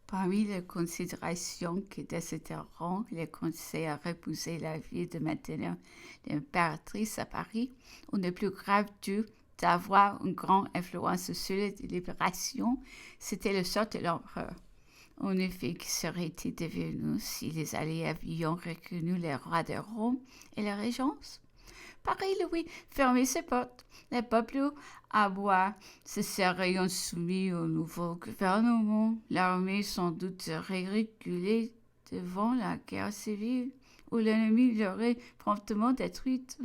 Parmi les considérations qui décideront les conseils à repousser la vie de maintenir l'impératrice à Paris, une des plus graves due d'avoir une grande influence sur les délibérations, c'était le sort de l'empereur. En effet, qui serait-il devenu si les Alliés avaient reconnu les rois de Rome et la régence? Paris, Louis, fermait ses portes. Les peuples à bois se seraient soumis au nouveau gouvernement. L'armée sans doute serait reculée devant la guerre civile, où l'ennemi l'aurait promptement détruite.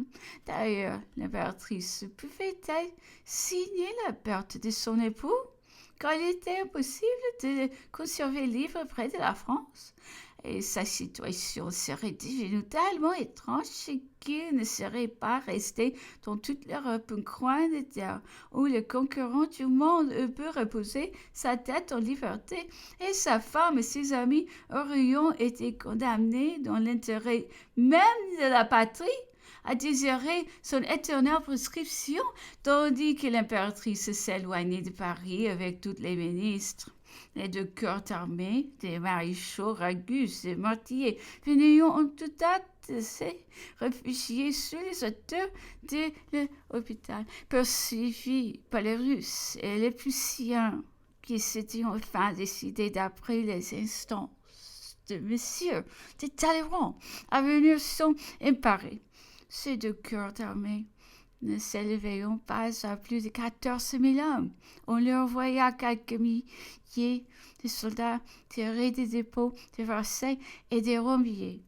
D'ailleurs, l'impératrice pouvait-elle signer la perte de son époux, car il était impossible de le conserver libre près de la France? Et sa situation serait devenue tellement étrange qu'il ne serait pas resté dans toute l'Europe un coin de terre où le conquérant du monde peut reposer sa tête en liberté, et sa femme et ses amis auraient été condamnés dans l'intérêt même de la patrie à désirer son éternelle prescription, tandis que l'impératrice s'éloignait de Paris avec tous les ministres. Les deux corps armés, des maréchaux, ragus et mortiers, venaient en tout hâte de se réfugier sous les hauteurs de l'hôpital, poursuivis par les Russes et les Prussiens, qui s'étaient enfin décidés d'après les instances de Monsieur de Talleyrand à venir s'en emparer. Ces deux corps armés ne s'élevaient pas à plus de 14 000 hommes. On leur envoya quelques milliers de soldats tirés des dépôts de Versailles et des Rambouillet.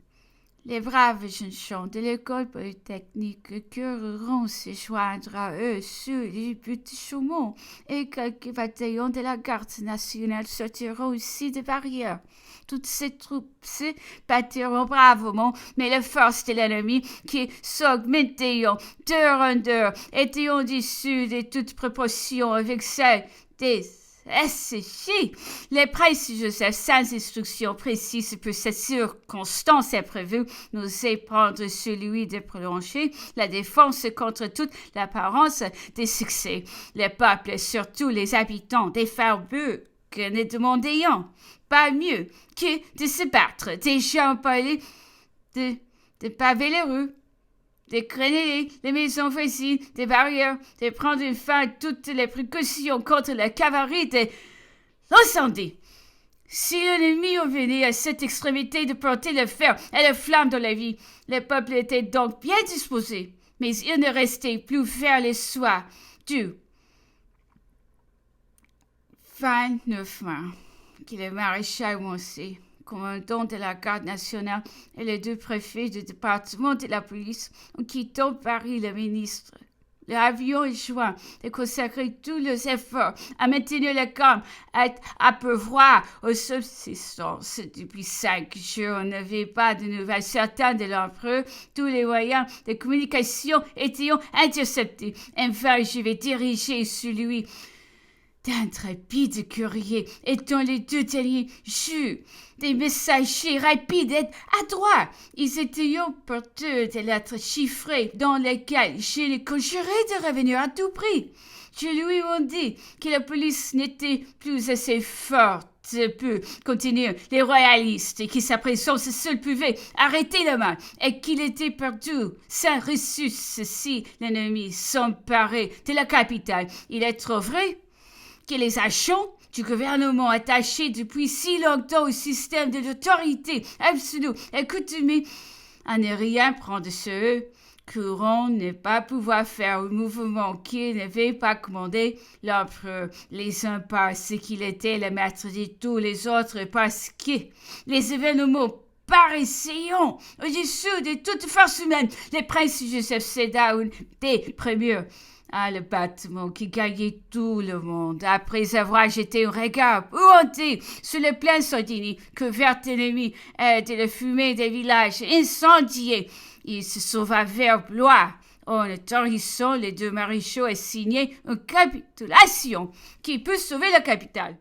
Les braves jeunes gens de l'école polytechnique coururont se joindre à eux sur les buts de Chaumont, et quelques bataillons de la garde nationale sortiront aussi des barrières. Toutes ces troupes se battiront bravement, mais les forces de l'ennemi, qui s'augmentaient d'heure en heure, étaient au-dessus de toute proportion avec celles des SCJ. Les princes Joseph, sans instructions précises pour cette circonstance imprévue, n'osaient prendre celui de prolonger la défense contre toute l'apparence des succès. Les peuples, surtout les habitants des faubourgs, ne demandaient pas mieux que de se battre, déjà empalés de paver les rues, de créer les maisons voisines, des barrières, de prendre fin à toutes les précautions contre la cavalerie, de l'incendie. Si l'ennemi en venait à cette extrémité de porter le fer et la flamme dans la vie, le peuple était donc bien disposé, mais il ne restait plus faire les soins du 29 mars, que le maréchal Moncey, commandant de la garde nationale, et les deux préfets du département de la police ont quitté Paris le ministre. L'avion est joint de consacrer tous leurs efforts à maintenir le calme et à pourvoir aux subsistances. Depuis 5 jours, on n'avait pas de nouvelles certaines de l'empereur. Tous les moyens de communication étaient interceptés. Enfin, je vais diriger celui d'intrépides courriers étant les deux derniers jours, des messagers rapides et adroits. Ils étaient porteurs de lettres chiffrées dans lesquelles je les conjurais de revenir à tout prix. Je lui ai dit que la police n'était plus assez forte pour continuer les royalistes et que sa présence seule pouvait arrêter le mal et qu'il était perdu sans ressources si l'ennemi s'emparait de la capitale. Il est trop vrai que les agents du gouvernement attachés depuis si longtemps au système de l'autorité absolue et coutumée à ne rien prendre sur eux, courant ne pas pouvoir faire un mouvement qu'il n'avait pas commandé. L'empereur les uns parce qu'il était le maître de tous les autres, parce que les événements paraissaient au-dessus de toute force humaine. Les princes Joseph céda des premiers à le bâtiment qui gagnait tout le monde, après avoir jeté un regard hanté sur le plein Sardaigne, couvert d'ennemis et de la fumée des villages incendiés. Il se sauva vers Blois. En autorisant les deux maréchaux à signer une capitulation qui peut sauver la capitale.